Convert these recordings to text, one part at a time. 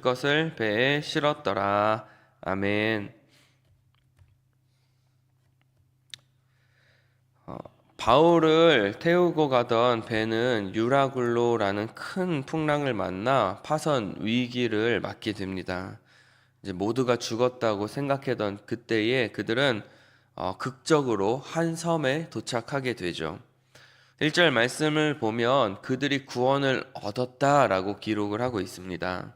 것을 배에 실었더라. 아멘. 바울을 태우고 가던 배는 유라굴로라는 큰 풍랑을 만나 파선 위기를 맞게 됩니다. 이제 모두가 죽었다고 생각하던 그때에 그들은 극적으로 한 섬에 도착하게 되죠. 1절 말씀을 보면 그들이 구원을 얻었다라고 기록을 하고 있습니다.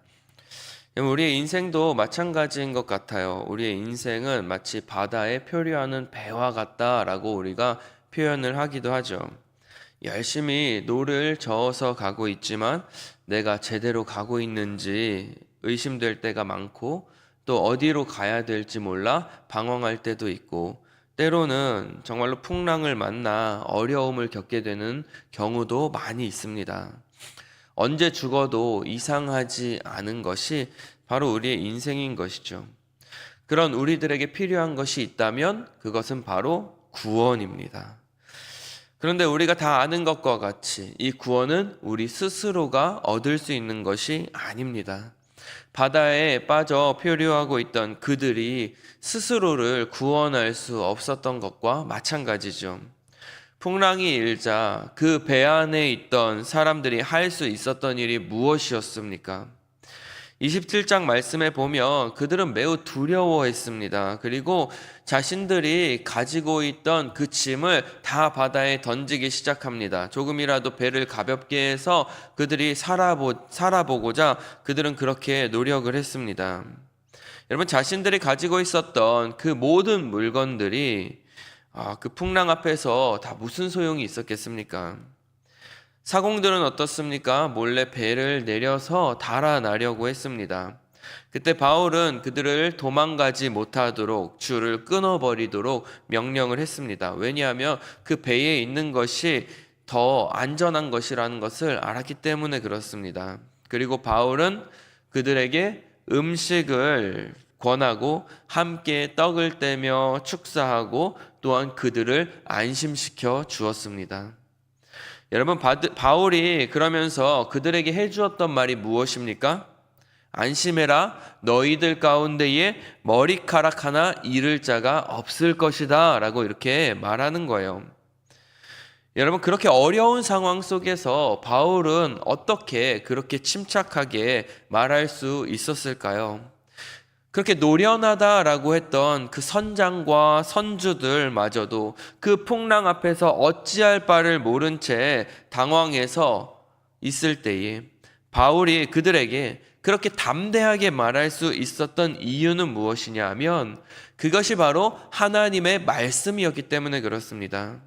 우리의 인생도 마찬가지인 것 같아요. 우리의 인생은 마치 바다에 표류하는 배와 같다라고 우리가 표현을 하기도 하죠. 열심히 노를 저어서 가고 있지만 내가 제대로 가고 있는지 의심될 때가 많고, 또 어디로 가야 될지 몰라 방황할 때도 있고, 때로는 정말로 풍랑을 만나 어려움을 겪게 되는 경우도 많이 있습니다. 언제 죽어도 이상하지 않은 것이 바로 우리의 인생인 것이죠. 그런 우리들에게 필요한 것이 있다면 그것은 바로 구원입니다. 그런데 우리가 다 아는 것과 같이 이 구원은 우리 스스로가 얻을 수 있는 것이 아닙니다. 바다에 빠져 표류하고 있던 그들이 스스로를 구원할 수 없었던 것과 마찬가지죠. 풍랑이 일자 그 배 안에 있던 사람들이 할 수 있었던 일이 무엇이었습니까? 27장 말씀에 보면 그들은 매우 두려워했습니다. 그리고 자신들이 가지고 있던 그 짐을 다 바다에 던지기 시작합니다. 조금이라도 배를 가볍게 해서 그들이 살아보고자 그들은 그렇게 노력을 했습니다. 여러분, 자신들이 가지고 있었던 그 모든 물건들이 그 풍랑 앞에서 다 무슨 소용이 있었겠습니까? 사공들은 어떻습니까? 몰래 배를 내려서 달아나려고 했습니다. 그때 바울은 그들을 도망가지 못하도록 줄을 끊어버리도록 명령을 했습니다. 왜냐하면 그 배에 있는 것이 더 안전한 것이라는 것을 알았기 때문에 그렇습니다. 그리고 바울은 그들에게 음식을 권하고 함께 떡을 떼며 축사하고 또한 그들을 안심시켜 주었습니다. 여러분, 바울이 그러면서 그들에게 해주었던 말이 무엇입니까? 안심해라, 너희들 가운데에 머리카락 하나 잃을 자가 없을 것이다 라고 이렇게 말하는 거예요. 여러분, 그렇게 어려운 상황 속에서 바울은 어떻게 그렇게 침착하게 말할 수 있었을까요? 그렇게 노련하다라고 했던 그 선장과 선주들마저도 그 풍랑 앞에서 어찌할 바를 모른 채 당황해서 있을 때에 바울이 그들에게 그렇게 담대하게 말할 수 있었던 이유는 무엇이냐 하면 그것이 바로 하나님의 말씀이었기 때문에 그렇습니다.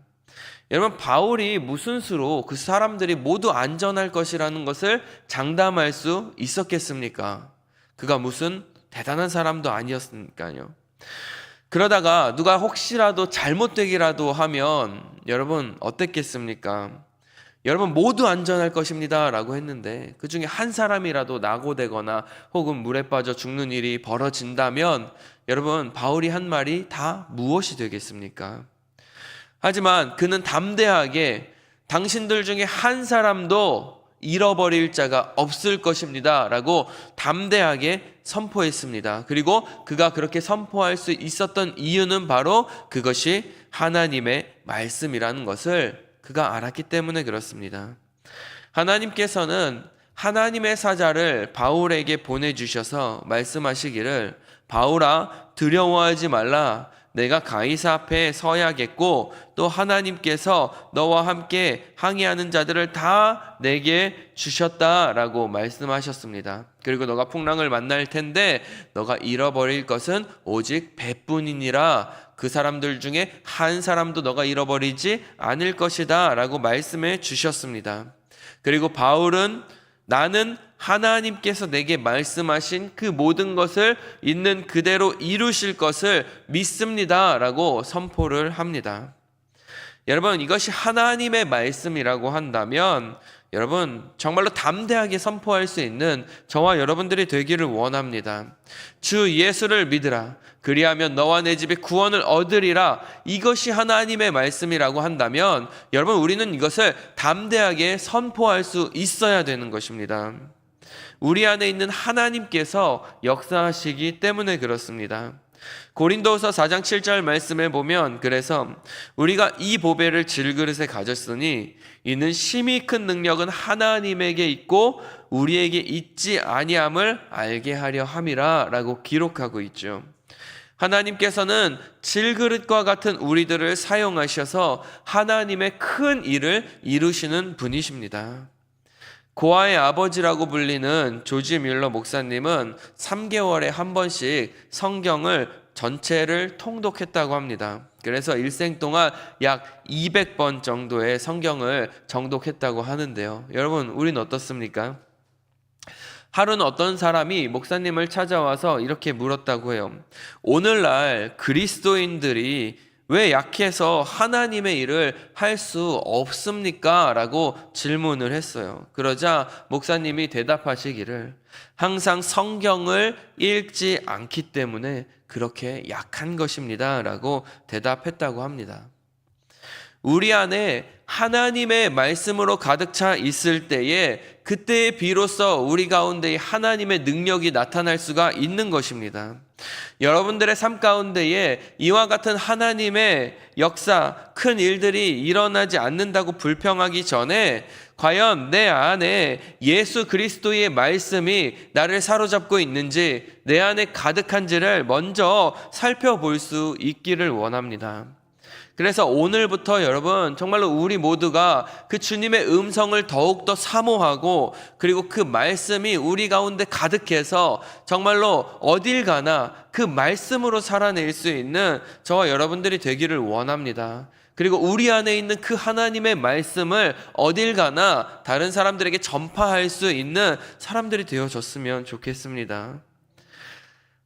여러분, 바울이 무슨 수로 그 사람들이 모두 안전할 것이라는 것을 장담할 수 있었겠습니까? 그가 무슨 대단한 사람도 아니었으니까요. 그러다가 누가 혹시라도 잘못되기라도 하면 여러분 어땠겠습니까? 여러분 모두 안전할 것입니다 라고 했는데 그 중에 한 사람이라도 낙오되거나 혹은 물에 빠져 죽는 일이 벌어진다면 여러분 바울이 한 말이 다 무엇이 되겠습니까? 하지만 그는 담대하게 당신들 중에 한 사람도 잃어버릴 자가 없을 것입니다 라고 담대하게 선포했습니다. 그리고 그가 그렇게 선포할 수 있었던 이유는 바로 그것이 하나님의 말씀이라는 것을 그가 알았기 때문에 그렇습니다. 하나님께서는 하나님의 사자를 바울에게 보내주셔서 말씀하시기를 바울아 두려워하지 말라, 내가 가이사 앞에 서야겠고 또 하나님께서 너와 함께 항해하는 자들을 다 내게 주셨다라고 말씀하셨습니다. 그리고 너가 풍랑을 만날 텐데 너가 잃어버릴 것은 오직 배뿐이니라, 그 사람들 중에 한 사람도 너가 잃어버리지 않을 것이다 라고 말씀해 주셨습니다. 그리고 바울은 나는 하나님께서 내게 말씀하신 그 모든 것을 있는 그대로 이루실 것을 믿습니다 라고 선포를 합니다. 여러분, 이것이 하나님의 말씀이라고 한다면 여러분 정말로 담대하게 선포할 수 있는 저와 여러분들이 되기를 원합니다. 주 예수를 믿으라, 그리하면 너와 내 집이 구원을 얻으리라, 이것이 하나님의 말씀이라고 한다면 여러분 우리는 이것을 담대하게 선포할 수 있어야 되는 것입니다. 우리 안에 있는 하나님께서 역사하시기 때문에 그렇습니다. 고린도후서 4장 7절 말씀에 보면 그래서 우리가 이 보배를 질그릇에 가졌으니 이는 심히 큰 능력은 하나님에게 있고 우리에게 있지 아니함을 알게 하려 함이라 라고 기록하고 있죠. 하나님께서는 질그릇과 같은 우리들을 사용하셔서 하나님의 큰 일을 이루시는 분이십니다. 고아의 아버지라고 불리는 조지 뮬러 목사님은 3개월에 한 번씩 성경을 전체를 통독했다고 합니다. 그래서 일생 동안 약 200번 정도의 성경을 정독했다고 하는데요. 여러분, 우린 어떻습니까? 하루는 어떤 사람이 목사님을 찾아와서 이렇게 물었다고 해요. 오늘날 그리스도인들이 왜 약해서 하나님의 일을 할 수 없습니까? 라고 질문을 했어요. 그러자 목사님이 대답하시기를 항상 성경을 읽지 않기 때문에 그렇게 약한 것입니다. 라고 대답했다고 합니다. 우리 안에 하나님의 말씀으로 가득 차 있을 때에 그때에 비로소 우리 가운데 하나님의 능력이 나타날 수가 있는 것입니다. 여러분들의 삶 가운데에 이와 같은 하나님의 역사, 큰 일들이 일어나지 않는다고 불평하기 전에 과연 내 안에 예수 그리스도의 말씀이 나를 사로잡고 있는지, 내 안에 가득한지를 먼저 살펴볼 수 있기를 원합니다. 그래서 오늘부터 여러분 정말로 우리 모두가 그 주님의 음성을 더욱더 사모하고, 그리고 그 말씀이 우리 가운데 가득해서 정말로 어딜 가나 그 말씀으로 살아낼 수 있는 저와 여러분들이 되기를 원합니다. 그리고 우리 안에 있는 그 하나님의 말씀을 어딜 가나 다른 사람들에게 전파할 수 있는 사람들이 되어졌으면 좋겠습니다.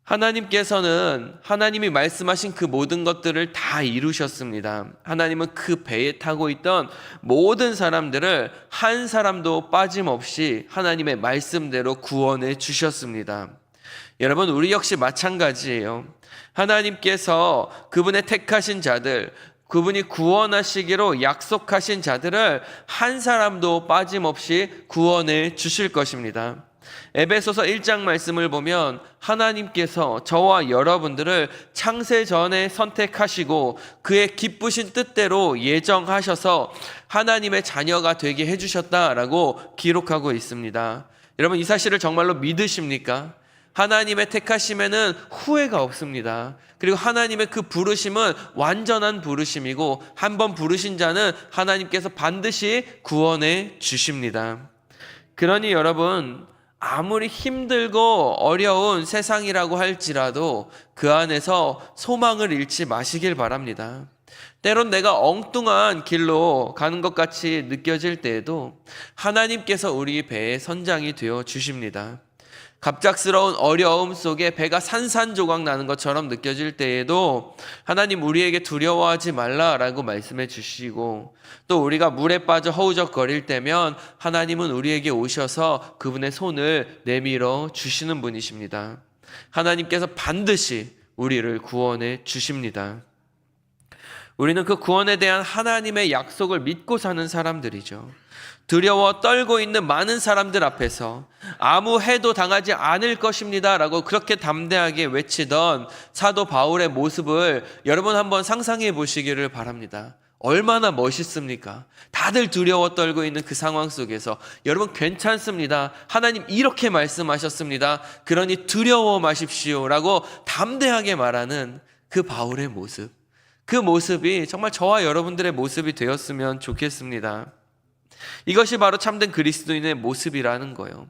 하나님께서는 하나님이 말씀하신 그 모든 것들을 다 이루셨습니다. 하나님은 그 배에 타고 있던 모든 사람들을 한 사람도 빠짐없이 하나님의 말씀대로 구원해 주셨습니다. 여러분, 우리 역시 마찬가지예요. 하나님께서 그분의 택하신 자들, 그분이 구원하시기로 약속하신 자들을 한 사람도 빠짐없이 구원해 주실 것입니다. 에베소서 1장 말씀을 보면 하나님께서 저와 여러분들을 창세 전에 선택하시고 그의 기쁘신 뜻대로 예정하셔서 하나님의 자녀가 되게 해주셨다라고 기록하고 있습니다. 여러분, 이 사실을 정말로 믿으십니까? 하나님의 택하심에는 후회가 없습니다. 그리고 하나님의 그 부르심은 완전한 부르심이고, 한번 부르신 자는 하나님께서 반드시 구원해 주십니다. 그러니 여러분, 아무리 힘들고 어려운 세상이라고 할지라도 그 안에서 소망을 잃지 마시길 바랍니다. 때론 내가 엉뚱한 길로 가는 것 같이 느껴질 때에도 하나님께서 우리 배의 선장이 되어 주십니다. 갑작스러운 어려움 속에 배가 산산조각 나는 것처럼 느껴질 때에도 하나님 우리에게 두려워하지 말라라고 말씀해 주시고, 또 우리가 물에 빠져 허우적거릴 때면 하나님은 우리에게 오셔서 그분의 손을 내밀어 주시는 분이십니다. 하나님께서 반드시 우리를 구원해 주십니다. 우리는 그 구원에 대한 하나님의 약속을 믿고 사는 사람들이죠. 두려워 떨고 있는 많은 사람들 앞에서 아무 해도 당하지 않을 것입니다 라고 그렇게 담대하게 외치던 사도 바울의 모습을 여러분 한번 상상해 보시기를 바랍니다. 얼마나 멋있습니까? 다들 두려워 떨고 있는 그 상황 속에서 여러분 괜찮습니다. 하나님 이렇게 말씀하셨습니다. 그러니 두려워 마십시오 라고 담대하게 말하는 그 바울의 모습, 그 모습이 정말 저와 여러분들의 모습이 되었으면 좋겠습니다. 이것이 바로 참된 그리스도인의 모습이라는 거예요.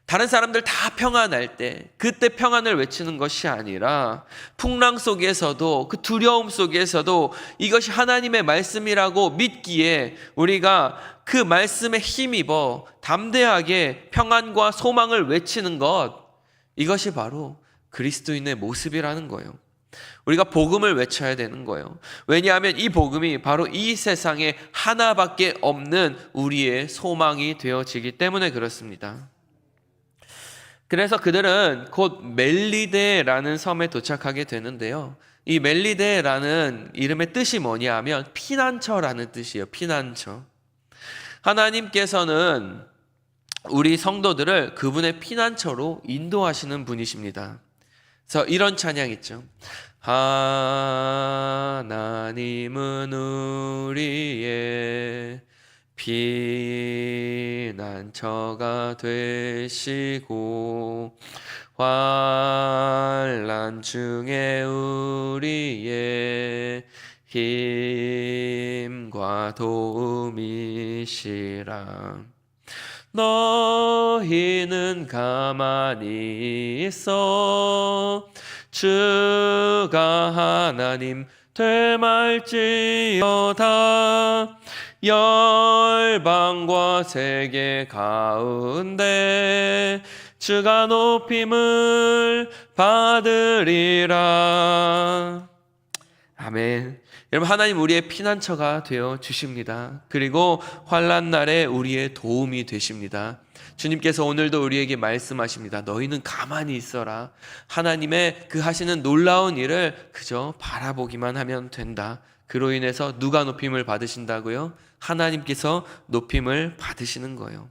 다른 사람들 다 평안할 때 그때 평안을 외치는 것이 아니라 풍랑 속에서도, 그 두려움 속에서도 이것이 하나님의 말씀이라고 믿기에 우리가 그 말씀에 힘입어 담대하게 평안과 소망을 외치는 것, 이것이 바로 그리스도인의 모습이라는 거예요. 우리가 복음을 외쳐야 되는 거예요. 왜냐하면 이 복음이 바로 이 세상에 하나밖에 없는 우리의 소망이 되어지기 때문에 그렇습니다. 그래서 그들은 곧 멜리데라는 섬에 도착하게 되는데요. 이 멜리데라는 이름의 뜻이 뭐냐 하면 피난처라는 뜻이에요. 피난처. 하나님께서는 우리 성도들을 그분의 피난처로 인도하시는 분이십니다. 그래서 이런 찬양 있죠. 하나님은 우리의 피난처가 되시고 환난 중에 우리의 힘과 도움이시라. 너희는 가만히 있어 주가 하나님 되말지어다. 열방과 세계 가운데 주가 높임을 받으리라. 아멘. 여러분, 하나님 우리의 피난처가 되어 주십니다. 그리고 환난 날에 우리의 도움이 되십니다. 주님께서 오늘도 우리에게 말씀하십니다. 너희는 가만히 있어라. 하나님의 그 하시는 놀라운 일을 그저 바라보기만 하면 된다. 그로 인해서 누가 높임을 받으신다고요? 하나님께서 높임을 받으시는 거예요.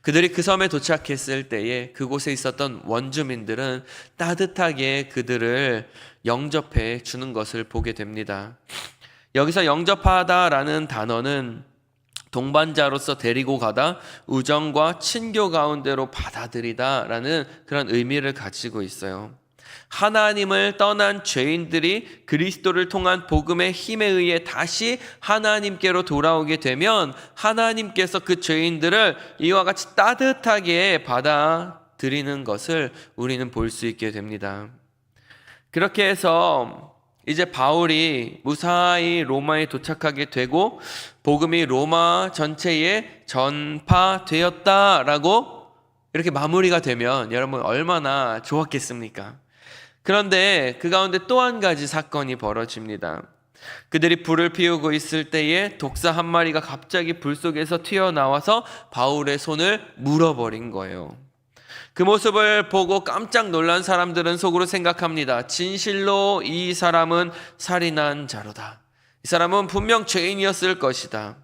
그들이 그 섬에 도착했을 때에 그곳에 있었던 원주민들은 따뜻하게 그들을 영접해 주는 것을 보게 됩니다. 여기서 영접하다라는 단어는 동반자로서 데리고 가다, 우정과 친교 가운데로 받아들이다라는 그런 의미를 가지고 있어요. 하나님을 떠난 죄인들이 그리스도를 통한 복음의 힘에 의해 다시 하나님께로 돌아오게 되면 하나님께서 그 죄인들을 이와 같이 따뜻하게 받아들이는 것을 우리는 볼 수 있게 됩니다. 그렇게 해서 이제 바울이 무사히 로마에 도착하게 되고 복음이 로마 전체에 전파되었다라고 이렇게 마무리가 되면 여러분 얼마나 좋았겠습니까? 그런데 그 가운데 또 한 가지 사건이 벌어집니다. 그들이 불을 피우고 있을 때에 독사 한 마리가 갑자기 불 속에서 튀어나와서 바울의 손을 물어버린 거예요. 그 모습을 보고 깜짝 놀란 사람들은 속으로 생각합니다. 진실로 이 사람은 살인한 자로다. 이 사람은 분명 죄인이었을 것이다.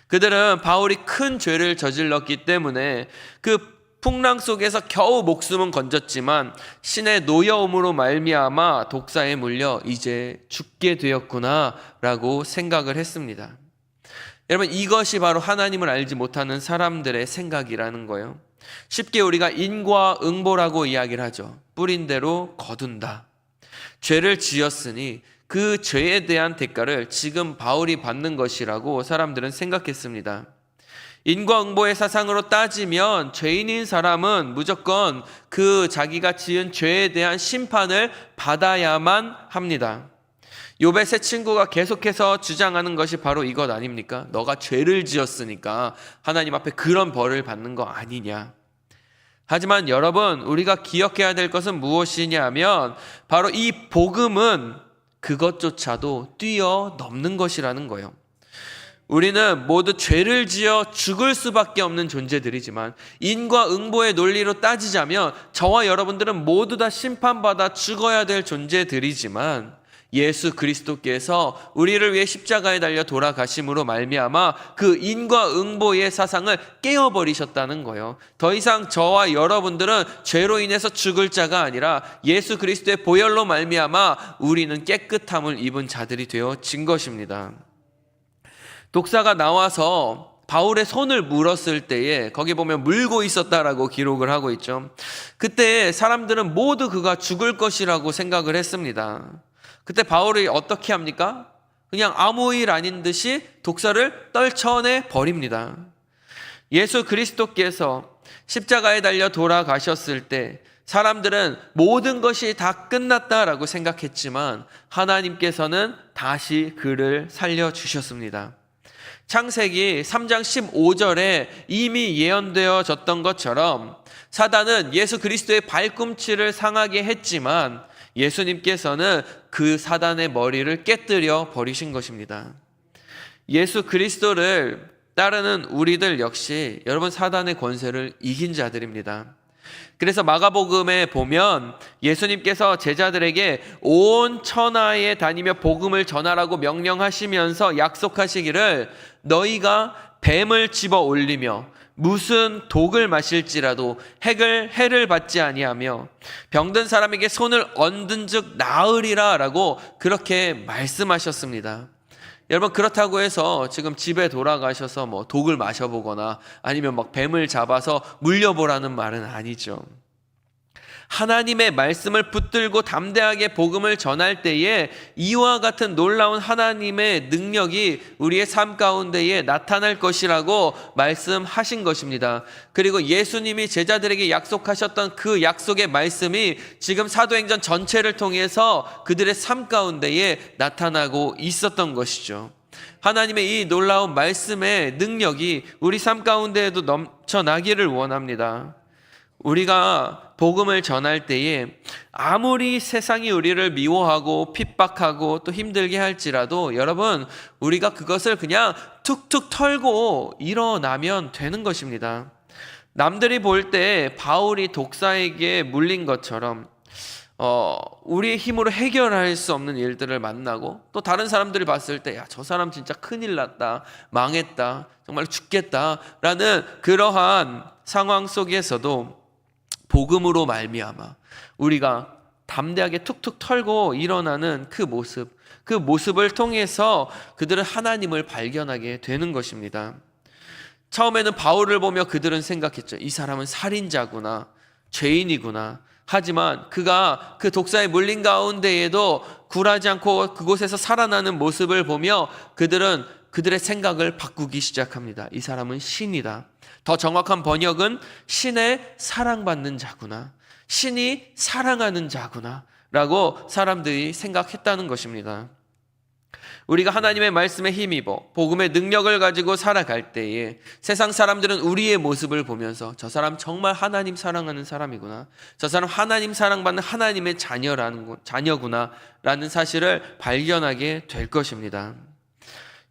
그들은 바울이 큰 죄를 저질렀기 때문에 그 풍랑 속에서 겨우 목숨은 건졌지만 신의 노여움으로 말미암아 독사에 물려 이제 죽게 되었구나 라고 생각을 했습니다. 여러분, 이것이 바로 하나님을 알지 못하는 사람들의 생각이라는 거예요. 쉽게 우리가 인과응보라고 이야기를 하죠. 뿌린 대로 거둔다. 죄를 지었으니 그 죄에 대한 대가를 지금 바울이 받는 것이라고 사람들은 생각했습니다. 인과응보의 사상으로 따지면 죄인인 사람은 무조건 그 자기가 지은 죄에 대한 심판을 받아야만 합니다. 욥의 세 친구가 계속해서 주장하는 것이 바로 이것 아닙니까? 너가 죄를 지었으니까 하나님 앞에 그런 벌을 받는 거 아니냐. 하지만 여러분, 우리가 기억해야 될 것은 무엇이냐 하면 바로 이 복음은 그것조차도 뛰어넘는 것이라는 거예요. 우리는 모두 죄를 지어 죽을 수밖에 없는 존재들이지만 인과응보의 논리로 따지자면 저와 여러분들은 모두 다 심판받아 죽어야 될 존재들이지만 예수 그리스도께서 우리를 위해 십자가에 달려 돌아가심으로 말미암아 그 인과응보의 사상을 깨어버리셨다는 거예요. 더 이상 저와 여러분들은 죄로 인해서 죽을 자가 아니라 예수 그리스도의 보혈로 말미암아 우리는 깨끗함을 입은 자들이 되어진 것입니다. 독사가 나와서 바울의 손을 물었을 때에 거기 보면 물고 있었다라고 기록을 하고 있죠. 그때 사람들은 모두 그가 죽을 것이라고 생각을 했습니다. 그때 바울이 어떻게 합니까? 그냥 아무 일 아닌 듯이 독사를 떨쳐내 버립니다. 예수 그리스도께서 십자가에 달려 돌아가셨을 때 사람들은 모든 것이 다 끝났다라고 생각했지만 하나님께서는 다시 그를 살려주셨습니다. 창세기 3장 15절에 이미 예언되어졌던 것처럼 사단은 예수 그리스도의 발꿈치를 상하게 했지만 예수님께서는 그 사단의 머리를 깨뜨려 버리신 것입니다. 예수 그리스도를 따르는 우리들 역시 여러분 사단의 권세를 이긴 자들입니다. 그래서 마가복음에 보면 예수님께서 제자들에게 온 천하에 다니며 복음을 전하라고 명령하시면서 약속하시기를 너희가 뱀을 집어 올리며 무슨 독을 마실지라도 해를 받지 아니하며 병든 사람에게 손을 얹은즉 나으리라라고 그렇게 말씀하셨습니다. 여러분, 그렇다고 해서 지금 집에 돌아가셔서 뭐 독을 마셔보거나 아니면 막 뱀을 잡아서 물려보라는 말은 아니죠. 하나님의 말씀을 붙들고 담대하게 복음을 전할 때에 이와 같은 놀라운 하나님의 능력이 우리의 삶 가운데에 나타날 것이라고 말씀하신 것입니다. 그리고 예수님이 제자들에게 약속하셨던 그 약속의 말씀이 지금 사도행전 전체를 통해서 그들의 삶 가운데에 나타나고 있었던 것이죠. 하나님의 이 놀라운 말씀의 능력이 우리 삶 가운데에도 넘쳐나기를 원합니다. 우리가 복음을 전할 때에 아무리 세상이 우리를 미워하고 핍박하고 또 힘들게 할지라도 여러분, 우리가 그것을 그냥 툭툭 털고 일어나면 되는 것입니다. 남들이 볼 때 바울이 독사에게 물린 것처럼 우리의 힘으로 해결할 수 없는 일들을 만나고 또 다른 사람들이 봤을 때 야, 저 사람 진짜 큰일 났다, 망했다, 정말 죽겠다라는 그러한 상황 속에서도 복음으로 말미암아 우리가 담대하게 툭툭 털고 일어나는 그 모습을 통해서 그들은 하나님을 발견하게 되는 것입니다. 처음에는 바울을 보며 그들은 생각했죠. 이 사람은 살인자구나, 죄인이구나. 하지만 그가 그 독사에 물린 가운데에도 굴하지 않고 그곳에서 살아나는 모습을 보며 그들은 그들의 생각을 바꾸기 시작합니다. 이 사람은 신이다. 더 정확한 번역은 신의 사랑받는 자구나, 신이 사랑하는 자구나 라고 사람들이 생각했다는 것입니다. 우리가 하나님의 말씀에 힘입어 복음의 능력을 가지고 살아갈 때에 세상 사람들은 우리의 모습을 보면서 저 사람 정말 하나님 사랑하는 사람이구나, 저 사람 하나님 사랑받는 하나님의 자녀구나 라는 사실을 발견하게 될 것입니다.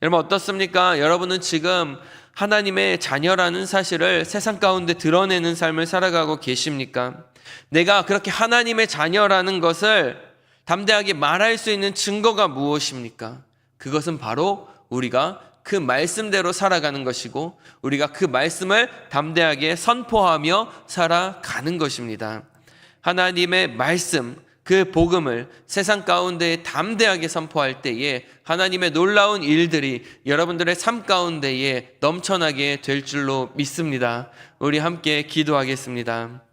여러분, 어떻습니까? 여러분은 지금 하나님의 자녀라는 사실을 세상 가운데 드러내는 삶을 살아가고 계십니까? 내가 그렇게 하나님의 자녀라는 것을 담대하게 말할 수 있는 증거가 무엇입니까? 그것은 바로 우리가 그 말씀대로 살아가는 것이고 우리가 그 말씀을 담대하게 선포하며 살아가는 것입니다. 하나님의 말씀, 그 복음을 세상 가운데에 담대하게 선포할 때에 하나님의 놀라운 일들이 여러분들의 삶 가운데에 넘쳐나게 될 줄로 믿습니다. 우리 함께 기도하겠습니다.